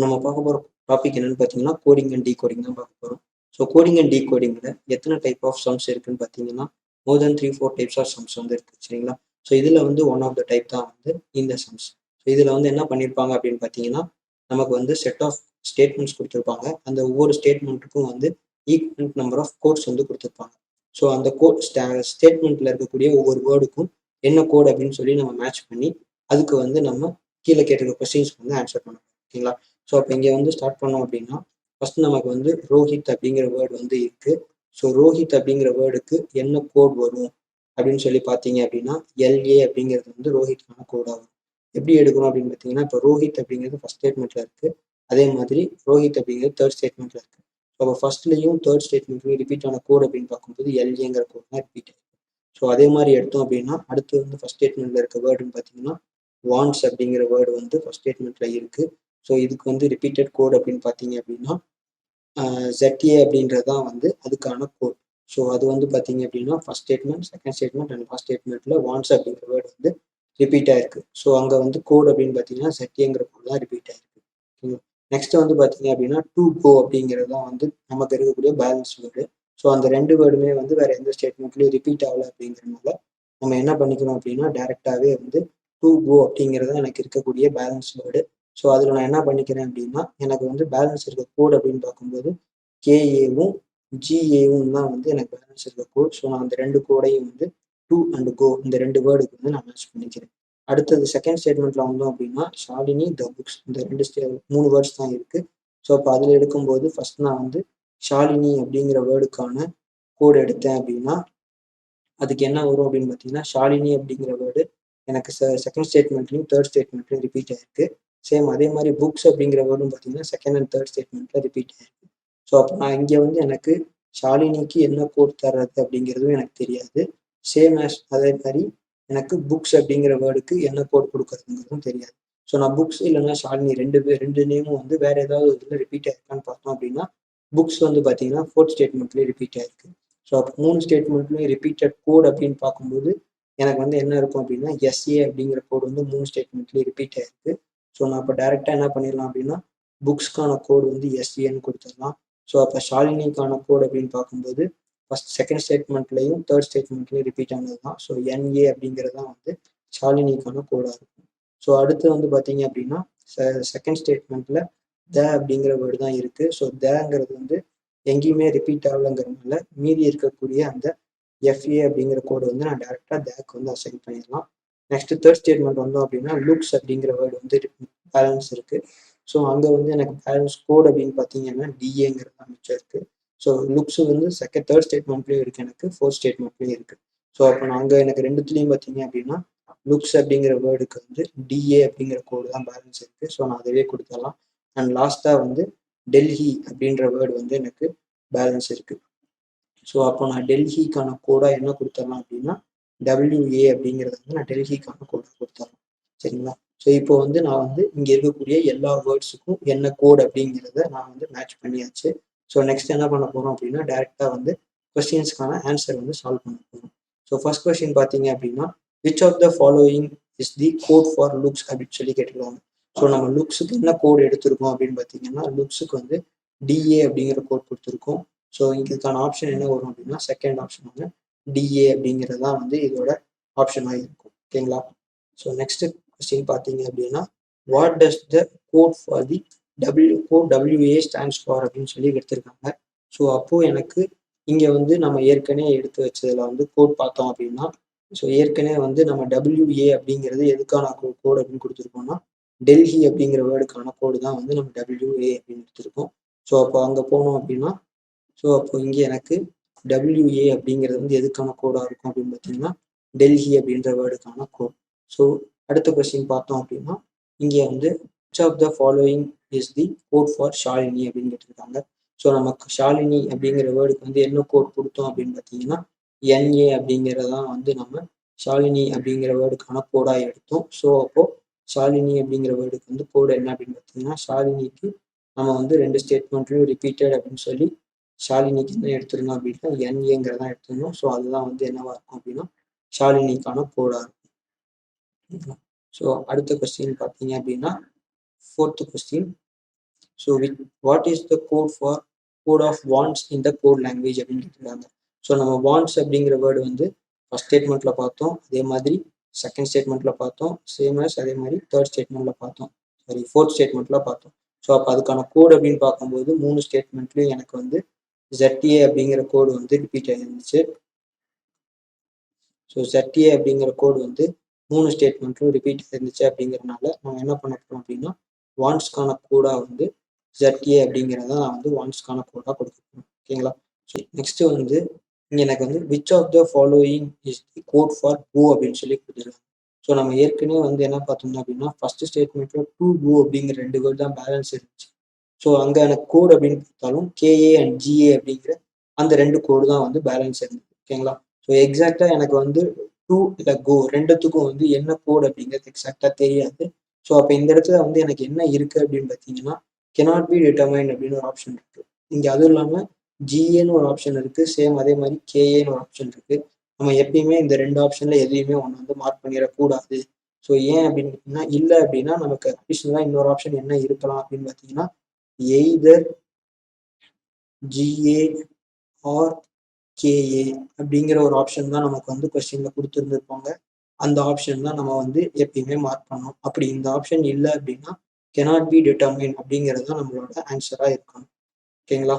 நம்ம பார்க்க போகிற டாபிக் என்னன்னு பார்த்தீங்கன்னா கோடிங் அண்ட் டீகோடிங் தான் பார்க்க போகிறோம். ஸோ கோடிங் அண்ட் டீகோடிங்கில் எத்தனை டைப் ஆஃப் சம்ஸ் இருக்குன்னு பார்த்தீங்கன்னா மோர் தென் 3-4 டைப்ஸ் ஆஃப் சம்ஸ் வந்து இருக்குது சரிங்களா. ஸோ இதில் வந்து ஒன் ஆஃப் த டைப் தான் வந்து இந்த சம்ஸ். ஸோ இதில் வந்து என்ன பண்ணியிருப்பாங்க அப்படின்னு பார்த்தீங்கன்னா நமக்கு வந்து செட் ஆஃப் ஸ்டேட்மெண்ட்ஸ் கொடுத்துருப்பாங்க. அந்த ஒவ்வொரு ஸ்டேட்மெண்ட்டுக்கும் வந்து ஈக்குவல் நம்பர் ஆஃப் கோட்ஸ் வந்து கொடுத்துருப்பாங்க. ஸோ அந்த கோட் ஸ்டேட்மெண்ட்டில் இருக்கக்கூடிய ஒவ்வொரு வேர்டுக்கும் என்ன கோட் அப்படின்னு சொல்லி நம்ம மேட்ச் பண்ணி அதுக்கு வந்து நம்ம கீழே கேட்டிருக்க கொஸ்டின்ஸ்க்கு வந்து ஆன்சர் பண்ணணும் ஓகேங்களா. ஸோ அப்போ இங்கே வந்து ஸ்டார்ட் பண்ணோம் அப்படின்னா ஃபர்ஸ்ட் நமக்கு வந்து ரோஹித் அப்படிங்கிற வேர்டு வந்து இருக்கு. ஸோ ரோஹித் அப்படிங்கிற வேர்டுக்கு என்ன கோட் வரும் அப்படின்னு சொல்லி பார்த்தீங்க அப்படின்னா எல்ஏ அப்படிங்கிறது வந்து ரோஹித்கான கோடாக வரும். எப்படி எடுக்கணும் அப்படின்னு பார்த்தீங்கன்னா இப்போ ரோஹித் அப்படிங்கிறது ஃபர்ஸ்ட் ஸ்டேட்மெண்ட்ல இருக்கு. அதே மாதிரி ரோஹித் அப்படிங்கிறது தேர்ட் ஸ்டேட்மெண்ட்ல இருக்கு. ஸோ அப்போ ஃபர்ஸ்ட்லையும் தேர்ட் ஸ்டேட்மெண்ட்லையும் ரிப்பீட் ஆன கோட் அப்படின்னு பார்க்கும்போது எல்ஏங்கிற கோட் தான் ரிப்பீட் ஆகும். ஸோ அதே மாதிரி எடுத்தோம் அப்படின்னா அடுத்து வந்து ஃபர்ஸ்ட் ஸ்டேட்மெண்ட்ல இருக்க வேர்டுன்னு பார்த்தீங்கன்னா வான்ஸ் அப்படிங்கிற வேர்டு வந்து ஃபர்ஸ்ட் ஸ்டேட்மெண்ட்ல இருக்கு. ஸோ இதுக்கு வந்து ரிப்பீட்டட் கோட் அப்படின்னு பார்த்தீங்க அப்படின்னா ZA அப்படின்றது தான் வந்து அதுக்கான கோட். ஸோ அது வந்து பார்த்தீங்க அப்படின்னா first statement, second statement and last ஸ்டேட்மெண்ட்ல வான்ஸ் அப்படிங்கிற வேர்டு வந்து ரிப்பீட் ஆயிருக்கு. ஸோ அங்கே வந்து கோட் அப்படின்னு பார்த்தீங்கன்னா ZAங்கிற கோட் தான் ரிப்பீட் ஆயிருக்கு. நெக்ஸ்ட் வந்து பார்த்தீங்க அப்படின்னா டு கோ அப்படிங்கிறது தான் வந்து நமக்கு இருக்கக்கூடிய பேலன்ஸ் வேர்டு. ஸோ அந்த ரெண்டு வேர்டுமே வந்து வேற எந்த ஸ்டேட்மெண்ட்லையும் ரிப்பீட் ஆகலை அப்படிங்கிறதுனால நம்ம என்ன பண்ணிக்கணும் அப்படின்னா டேரெக்டாகவே வந்து டு கோ அப்படிங்கிறது எனக்கு இருக்கக்கூடிய பேலன்ஸ் வேர்டு. ஸோ அதில் நான் என்ன பண்ணிக்கிறேன் அப்படின்னா எனக்கு வந்து பேலன்ஸ் இருக்க கோட் அப்படின்னு பார்க்கும்போது கேஏவும் ஜிஏவும் தான் வந்து எனக்கு பேலன்ஸ் இருக்க கோட். ஸோ நான் அந்த ரெண்டு கோடையும் வந்து டு அண்ட் கோ இந்த ரெண்டு வேர்டுக்கு வந்து நான் மேட்ச் பண்ணிக்கிறேன். அடுத்தது செகண்ட் ஸ்டேட்மெண்ட்ல வந்தோம் அப்படின்னா ஷாலினி த புக்ஸ் இந்த மூணு வேர்ட்ஸ் தான் இருக்கு. ஸோ அப்போ அதில் எடுக்கும்போது ஃபர்ஸ்ட் நான் வந்து ஷாலினி அப்படிங்கிற வேர்டுக்கான கோட் எடுத்தேன் அப்படின்னா அதுக்கு என்ன வரும் அப்படின்னு பார்த்தீங்கன்னா ஷாலினி அப்படிங்கிற வேர்டு எனக்கு செகண்ட் ஸ்டேட்மெண்ட்லையும் தேர்ட் ஸ்டேட்மெண்ட்லையும் ரிப்பீட் ஆயிருக்கு. சேம் அதே மாதிரி புக்ஸ் அப்படிங்கிற வேர்டும் பார்த்தீங்கன்னா செகண்ட் அண்ட் தேர்ட் ஸ்டேட்மெண்ட்ல ரிப்பீட் ஆயிருக்கு. ஸோ அப்போ நான் இங்கே வந்து எனக்கு ஷாலினிக்கு என்ன கோட் தர்றது அப்படிங்கிறதும் எனக்கு தெரியாது. சேம் ஆஸ் அதே மாதிரி எனக்கு புக்ஸ் அப்படிங்கிற வேர்டுக்கு என்ன கோட் கொடுக்கறதுங்கிறதும் தெரியாது. ஸோ நான் புக்ஸ் இல்லைன்னா ஷாலினி ரெண்டு நேமும் வந்து வேற ஏதாவது இதில் ரிப்பீட் ஆயிருக்கான்னு பார்த்தோம் அப்படின்னா புக்ஸ் வந்து பார்த்தீங்கன்னா ஃபோர்த் ஸ்டேட்மெண்ட்லேயே ரிப்பீட் ஆயிருக்கு. ஸோ அப்போ 3 ஸ்டேட்மெண்ட்லையும் ரிப்பீட்டட் கோட் அப்படின்னு பார்க்கும்போது எனக்கு வந்து என்ன இருக்கும் அப்படின்னா எஸ்ஏ அப்படிங்கிற கோட் வந்து 3 ஸ்டேட்மெண்ட்லேயும் ரிப்பீட் ஆயிருக்கு. ஸோ நான் இப்போ டேரெக்டாக என்ன பண்ணிடலாம் அப்படின்னா புக்ஸ்க்கான கோடு வந்து எஸ்ஏன்னு கொடுத்துடலாம். ஸோ அப்போ ஷாலினிக்கான கோட் அப்படின்னு பார்க்கும்போது ஃபர்ஸ்ட் செகண்ட் ஸ்டேட்மெண்ட்லையும் தேர்ட் ஸ்டேட்மெண்ட்லையும் ரிப்பீட் ஆனது தான். ஸோ என்ஏ அப்படிங்கிறது தான் வந்து ஷாலினிக்கான கோடாக இருக்கும். ஸோ அடுத்து வந்து பார்த்தீங்க அப்படின்னா செகண்ட் ஸ்டேட்மெண்ட்ல த அப்படிங்கிற வேர்டு தான் இருக்கு. ஸோ தங்கிறது வந்து எங்கேயுமே ரிப்பீட் ஆகலைங்கிறதுனால மீதி இருக்கக்கூடிய அந்த எஃப்ஏ அப்படிங்கிற கோடு வந்து நான் டேரெக்டாக தேக்கு வந்து அசைன் பண்ணிடலாம். நெக்ஸ்ட் தேர்ட் ஸ்டேட்மெண்ட் வந்தோம் அப்படின்னா லுக்ஸ் அப்படிங்கிற வேர்டு வந்து பேலன்ஸ் இருக்கு. ஸோ அங்கே வந்து எனக்கு பேலன்ஸ் கோட் அப்படின்னு பார்த்தீங்கன்னா டிஏங்கிறது தான் மிச்சம் இருக்கு. ஸோ லுக்ஸ் வந்து தேர்ட் ஸ்டேட்மெண்ட்லேயும் இருக்கு, எனக்கு ஃபோர்த் ஸ்டேட்மெண்ட்லேயும் இருக்கு. ஸோ அப்போ நான் அங்கே எனக்கு ரெண்டுத்துலேயும் பார்த்தீங்க அப்படின்னா லுக்ஸ் அப்படிங்கிற வேர்டுக்கு வந்து டிஏ அப்படிங்கிற கோடு தான் பேலன்ஸ் இருக்கு. ஸோ நான் அதவே கொடுத்துடலாம். அண்ட் லாஸ்ட்டாக வந்து டெல்லி அப்படின்ற வேர்டு வந்து எனக்கு பேலன்ஸ் இருக்கு. ஸோ அப்போ நான் டெல்லிக்கான கோடாக என்ன கொடுத்துடலாம் அப்படின்னா WA அப்படிங்கிறத வந்து நான் டெல்லிக்கான கோடாக கொடுத்துடலாம் சரிங்களா. ஸோ இப்போ வந்து நான் வந்து இங்கே இருக்கக்கூடிய எல்லா வேர்ட்ஸுக்கும் என்ன கோட் அப்படிங்கிறத நான் வந்து மேட்ச் பண்ணியாச்சு. ஸோ நெக்ஸ்ட் என்ன பண்ண போகிறோம் அப்படின்னா டேரெக்டாக வந்து கொஸ்டின்ஸ்க்கான ஆன்சர் வந்து சால்வ் பண்ண போகிறோம். ஸோ ஃபர்ஸ்ட் கொஸ்டின் பார்த்தீங்க அப்படின்னா which of the following is the code for looks அப்படின்னு சொல்லி கேட்டுருவாங்க. ஸோ நம்ம லுக்ஸுக்கு என்ன கோட் எடுத்திருக்கோம் அப்படின்னு பார்த்தீங்கன்னா லுக்ஸுக்கு வந்து டிஏ அப்படிங்கிற கோட் கொடுத்துருக்கோம். ஸோ இதுக்கான ஆப்ஷன் என்ன வரும் அப்படின்னா செகண்ட் ஆப்ஷன் வந்து டிஏ அப்படிங்கிறது தான் வந்து இதோட ஆப்ஷனாக இருக்கும் ஓகேங்களா. ஸோ நெக்ஸ்ட் கொஸ்டின் பார்த்தீங்க அப்படின்னா what does the code for the WA stands for அப்படின்னு சொல்லி எடுத்திருக்காங்க. ஸோ அப்போது எனக்கு இங்கே வந்து நம்ம ஏற்கனவே எடுத்து வச்சதில் வந்து கோட் பார்த்தோம் அப்படின்னா ஸோ ஏற்கனவே வந்து நம்ம WA அப்படிங்கிறது எதுக்கான கோடு அப்படின்னு கொடுத்துருக்கோம்னா டெல்லி அப்படிங்கிற வேர்டுக்கான கோடு தான் வந்து நம்ம WA அப்படின்னு எடுத்திருக்கோம். ஸோ அப்போ அங்கே போனோம் அப்படின்னா ஸோ அப்போ இங்கே எனக்கு WA அப்படிங்கிறது வந்து எதுக்கான கோடாக இருக்கும் அப்படின்னு பார்த்தீங்கன்னா டெல்லி அப்படின்ற வேர்டுக்கான கோட். ஸோ அடுத்த கொஸ்டின் பார்த்தோம் அப்படின்னா இங்கே வந்து which of the following is the code for Shalini அப்படின்னு கேட்டிருக்காங்க. ஸோ நமக்கு ஷாலினி அப்படிங்கிற வேர்டுக்கு வந்து என்ன கோட் கொடுத்தோம் அப்படின்னு பார்த்தீங்கன்னா NA அப்படிங்கிறதான் வந்து நம்ம ஷாலினி அப்படிங்கிற வேர்டுக்கான கோடாக எடுத்தோம். ஸோ அப்போது ஷாலினி அப்படிங்கிற வேர்டுக்கு வந்து கோடு என்ன அப்படின்னு பார்த்தீங்கன்னா ஷாலினிக்கு நம்ம வந்து ரெண்டு ஸ்டேட்மெண்ட்லையும் ரிப்பீட்டட் அப்படின்னு சொல்லி ஷாலினிக்கு என்ன எடுத்துருந்தோம் அப்படின்னா NAங்கிறதான் எடுத்துருந்தோம். ஸோ அதுதான் வந்து என்னவா இருக்கும் அப்படின்னா ஷாலினிக்கான கோடாக இருக்கும். ஸோ அடுத்த கொஸ்டின் பார்த்தீங்க அப்படின்னா fourth question so what is the code of wants in the code language அப்படின்னு கேட்டிருக்காங்க. ஸோ நம்ம வாண்ட்ஸ் அப்படிங்கிற வேர்டு வந்து ஃபர்ஸ்ட் ஸ்டேட்மெண்ட்டில் பார்த்தோம், அதே மாதிரி செகண்ட் ஸ்டேட்மெண்ட்டில் பார்த்தோம், அதே மாதிரி தேர்ட் ஸ்டேட்மெண்ட்டில் பார்த்தோம், ஃபோர்த் ஸ்டேட்மெண்ட்டில் பார்த்தோம். ஸோ அப்போ அதுக்கான கோட் அப்படின்னு பார்க்கும்போது 3 ஸ்டேட்மெண்ட்லையும் எனக்கு வந்து ZA அப்படிங்கிற கோடு வந்து ரிப்பீட் ஆகிருந்துச்சு. ஸோ ZA அப்படிங்கிற கோடு வந்து 3 ஸ்டேட்மெண்ட்டும் ரிப்பீட் ஆயிருந்துச்சு அப்படிங்கிறனால நம்ம என்ன பண்ண போகிறோம் அப்படின்னா வாண்ட்ஸ்க்கான கோடாக வந்து ZA அப்படிங்கிறத நான் வந்து வாண்ட்ஸ்க்கான கோடாக கொடுக்க போகிறோம். ஓகேங்களா? ஸோ நெக்ஸ்ட் வந்து இங்கே எனக்கு வந்து which of the following is the code for go அப்படின்னு சொல்லி கொடுத்துருக்காங்க. ஸோ நம்ம ஏற்கனவே வந்து என்ன பார்த்தோம்னா அப்படின்னா ஃபர்ஸ்ட் ஸ்டேட்மெண்ட்டில் டு கோ அப்படிங்கிற 2 வேர்ட் தான் பேலன்ஸ் இருந்துச்சு. ஸோ அங்கே எனக்கு கோட் அப்படின்னு பார்த்தாலும் KA அண்ட் GA அப்படிங்கிற அந்த 2 கோடு தான் வந்து பேலன்ஸ் இருந்தது. ஓகேங்களா? ஸோ எக்ஸாக்டாக எனக்கு வந்து டூ இல்லை கோ ரெண்டுத்துக்கும் வந்து என்ன கோட் அப்படிங்கிறது எக்ஸாக்டாக தெரியாது. ஸோ அப்போ இந்த இடத்துல வந்து எனக்கு என்ன இருக்குது அப்படின்னு பார்த்தீங்கன்னா cannot be determined அப்படின்னு ஒரு ஆப்ஷன் இருக்குது. இங்கே அதுவும் இல்லாமல் GAன்னு ஒரு ஆப்ஷன் இருக்குது, சேம் அதே மாதிரி KAன்னு ஒரு ஆப்ஷன் இருக்குது. நம்ம எப்பயுமே இந்த 2 ஆப்ஷனில் எதையுமே ஒன்று வந்து மார்க் பண்ணிடக்கூடாது. ஸோ ஏன் அப்படின்னு பார்த்தீங்கன்னா இல்லை அப்படின்னா நமக்கு அடிஷ்னலாக இன்னொரு ஆப்ஷன் என்ன இருக்கலாம் அப்படின்னு பார்த்தீங்கன்னா எய்தர் GA ஆர் KA அப்படிங்கிற ஒரு ஆப்ஷன் தான் நமக்கு வந்து கொஸ்டின்ல கொடுத்துருந்துருப்பாங்க. அந்த ஆப்ஷன் தான் நம்ம வந்து எப்பயுமே மார்க் பண்ணணும். அப்படி இந்த ஆப்ஷன் இல்லை அப்படின்னா cannot be determined அப்படிங்கிறது தான் நம்மளோட ஆன்சராக இருக்கணும். ஓகேங்களா?